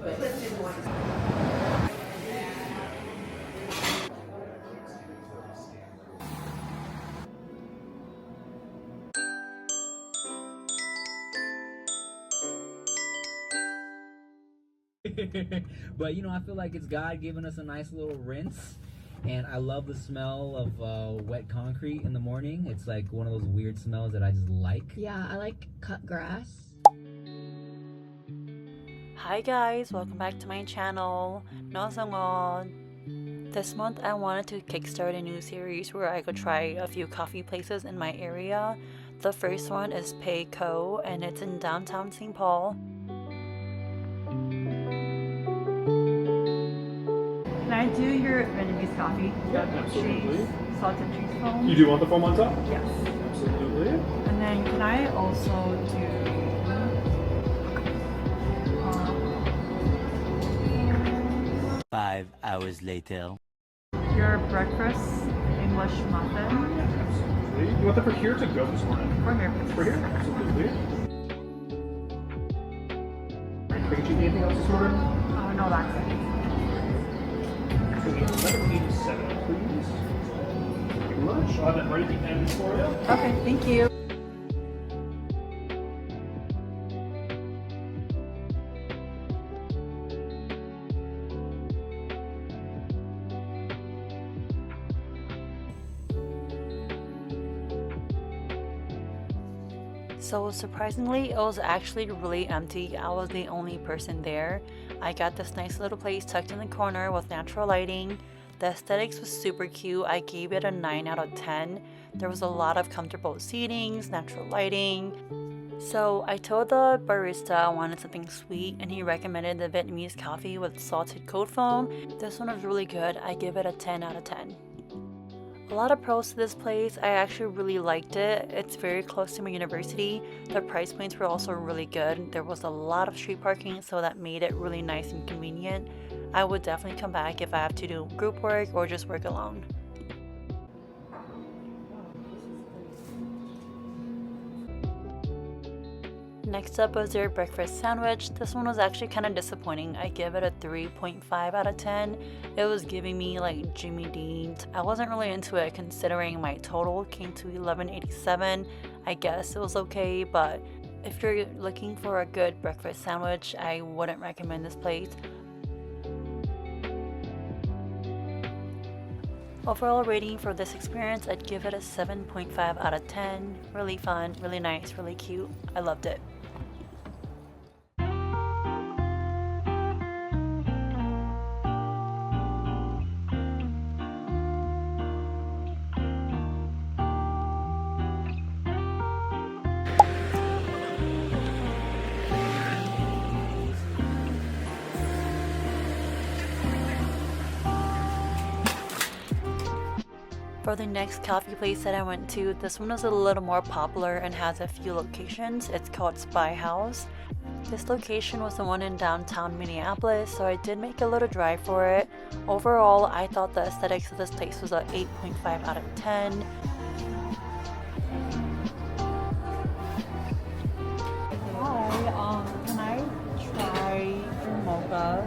But you know, I feel like it's God giving us a nice little rinse. And I love the smell of wet concrete in the morning. It's like one of those weird smells that I just like. Yeah, I like cut grass. Hi guys, welcome back to my channel. This month I wanted to kickstart a new series where I could try a few coffee places in my area. The first one is Phe Co and it's in downtown St. Paul. Can I do your Vietnamese coffee? Yeah, absolutely. Cheese, salted cheese foam. You do want the foam on top? Yes. Absolutely. And then can I also do 5 hours later. your breakfast English muffin? Absolutely. You want that for here to go this morning? For here, please. For here? Absolutely. Are you thinking anything else this morning? Oh no, that's it. So we have 1187, please. Thank you very much. I'll have that right at the end for you. Okay, thank you. So surprisingly, it was actually really empty. I was the only person there. I got this nice little place tucked in the corner with natural lighting. The aesthetics was super cute. I gave it a 9 out of 10. There was a lot of comfortable seatings, natural lighting. So I told the barista I wanted something sweet and he recommended the Vietnamese coffee with salted cold foam. This one was really good. I give it a 10 out of 10. A lot of pros to this place. I actually really liked it. It's very close to my university. The price points were also really good. There was a lot of street parking, so that made it really nice and convenient. I would definitely come back if I have to do group work or just work alone. Next up was their breakfast sandwich. This one was actually kind of disappointing. I give it a 3.5 out of 10. It was giving me like Jimmy Dean. I wasn't really into it considering my total came to 1187. I guess it was okay, but if you're looking for a good breakfast sandwich, I wouldn't recommend this place. Overall rating for this experience, I'd give it a 7.5 out of 10. Really fun, really nice, really cute. I loved it. For the next coffee place that I went to, this one is a little more popular and has a few locations. It's called Spyhouse. This location was the one in downtown Minneapolis, so I did make a little drive for it. Overall, I thought the aesthetics of this place was an 8.5 out of 10. Hi, can I try your mocha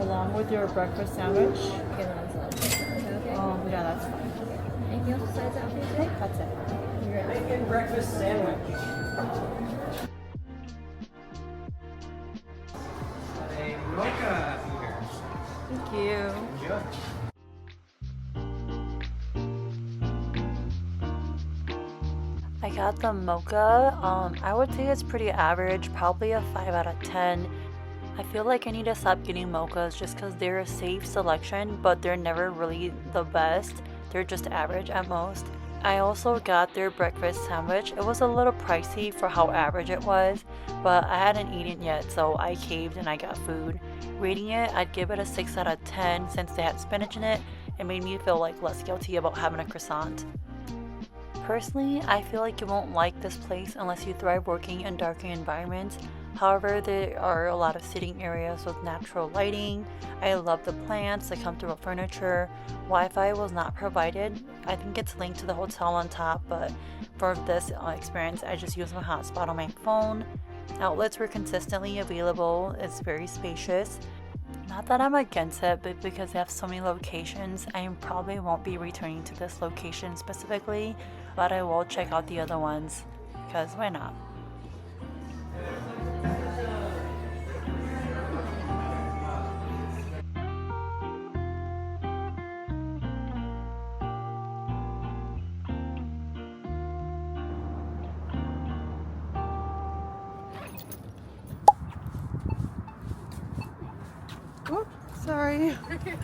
along with your breakfast sandwich? Yeah, that's fine. Anything else besides that for you today? That's it. Bacon breakfast sandwich. A mocha here. Thank you. Enjoy. I got the mocha. I would say it's pretty average, probably a 5 out of 10. I feel like I need to stop getting mochas just because they're a safe selection, but they're never really the best. They're just average at most. I also got their breakfast sandwich. It was a little pricey for how average it was, but I hadn't eaten yet, so I caved and I got food. Rating it, I'd give it a 6 out of 10 since they had spinach in it. It made me feel like less guilty about having a croissant. Personally, I feel like you won't like this place unless you thrive working in darker environments. However, there are a lot of sitting areas with natural lighting. I love the plants, the comfortable furniture. Wi-Fi was not provided. I think it's linked to the hotel on top, but for this experience, I just used my hotspot on my phone. Outlets were consistently available. It's very spacious. Not that I'm against it, but because they have so many locations, I probably won't be returning to this location specifically, but I will check out the other ones, because why not? Oh, sorry. Good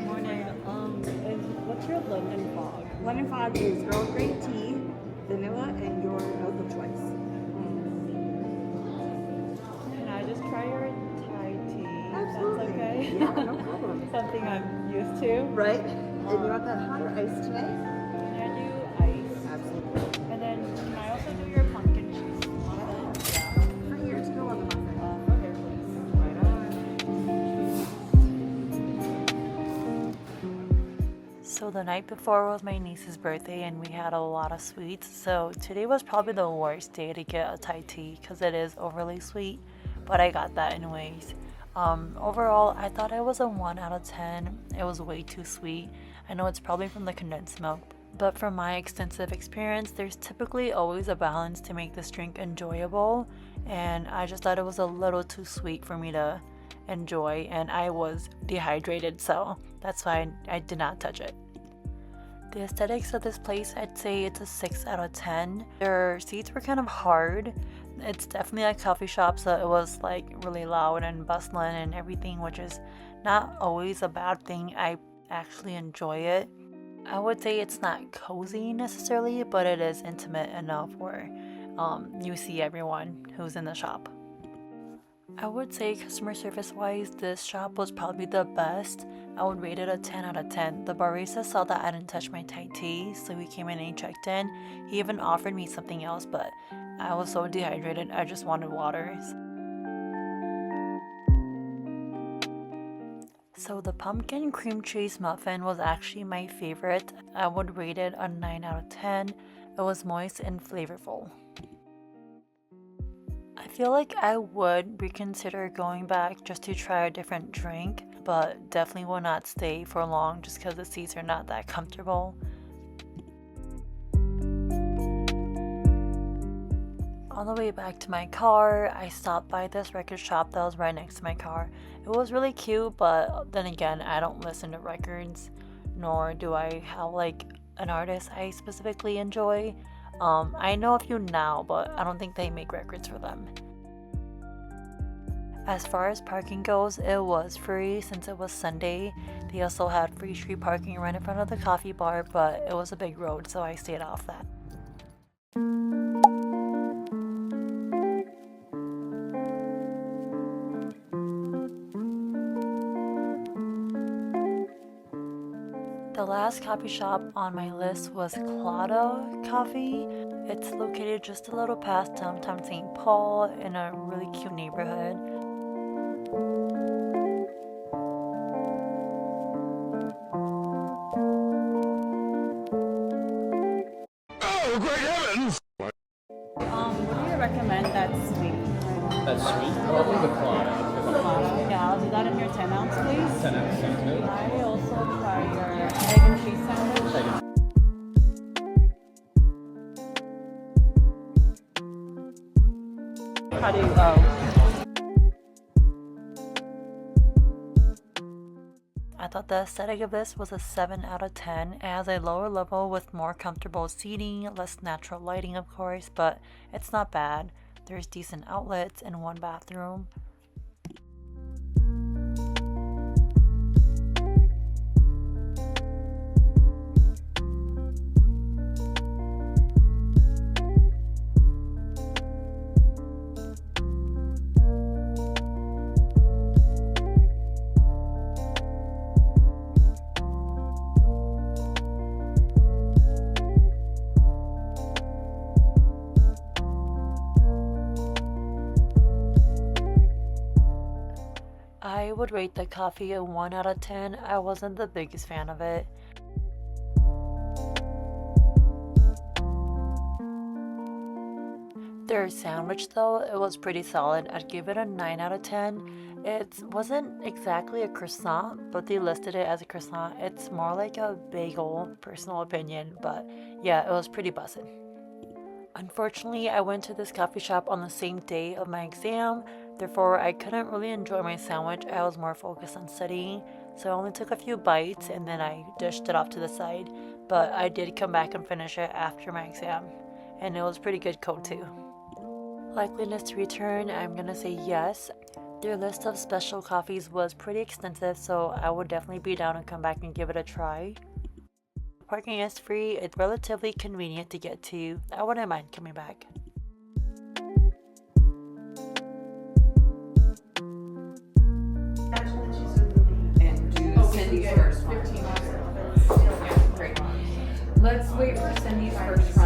morning. What's your London fog? London fog is Earl Grey tea, vanilla, and your milk of choice. Can I just try your Thai tea? Absolutely. That's okay? Yeah, no problem. Something I'm used to. Right? And you want that hot or iced today? Can I do ice? Absolutely. And then can I also do your pumpkin cheese muffin? Right here to go on the muffin. Okay, please. Right on. So the night before was my niece's birthday and we had a lot of sweets. So today was probably the worst day to get a Thai tea because it is overly sweet, but I got that anyways. Overall, I thought it was a 1 out of 10. It was way too sweet. I know it's probably from the condensed milk, but from my extensive experience, there's typically always a balance to make this drink enjoyable, and I just thought it was a little too sweet for me to enjoy, and I was dehydrated, so that's why I did not touch it. The aesthetics of this place, I'd say it's a 6 out of 10. Their seats were kind of hard. It's definitely a coffee shop, so it was like really loud and bustling and everything, which is not always a bad thing. I actually enjoy it. I would say it's not cozy necessarily, but it is intimate enough where you see everyone who's in the shop. I would say customer service wise, this shop was probably the best. I would rate it a 10 out of 10. The barista saw that I didn't touch my Thai tea, so he came in and he checked in. He even offered me something else, but I was so dehydrated, I just wanted water. So the pumpkin cream cheese muffin was actually my favorite. I would rate it a 9 out of 10. It was moist and flavorful. I feel like I would reconsider going back just to try a different drink, but definitely will not stay for long just because the seats are not that comfortable. On the way back to my car, I stopped by this record shop that was right next to my car. It was really cute, but then again, I don't listen to records, nor do I have like an artist I specifically enjoy. I know a few now, but I don't think they make records for them. As far as parking goes, it was free since it was Sunday. They also had free street parking right in front of the coffee bar, but it was a big road, so I stayed off that. The last coffee shop on my list was Claddagh Coffee. It's located just a little past downtown St. Paul in a really cute neighborhood. Oh, great heavens! What do you recommend that's sweet? That's sweet. I'll do the Claddagh. Yeah, I'll do that in your 10 ounce, please. 10 ounce sounds good. I also try your egg and cheese sandwich. How do you I thought the aesthetic of this was a 7 out of 10. It has a lower level with more comfortable seating, less natural lighting of course, but it's not bad. There's decent outlets and one bathroom. I would rate the coffee a 1 out of 10. I wasn't the biggest fan of it. Their sandwich though, it was pretty solid. I'd give it a 9 out of 10. It wasn't exactly a croissant, but they listed it as a croissant. It's more like a bagel, personal opinion, but yeah, it was pretty busted. Unfortunately, I went to this coffee shop on the same day of my exam, therefore I couldn't really enjoy my sandwich. I was more focused on studying, so I only took a few bites and then I dished it off to the side, but I did come back and finish it after my exam, and it was pretty good co too. Likeliness to return, I'm gonna say yes. Their list of special coffees was pretty extensive, so I would definitely be down and come back and give it a try. Parking is free, it's relatively convenient to get to. I wouldn't mind coming back. And do Cindy's first one. Yeah, great. Let's wait for Cindy's first one.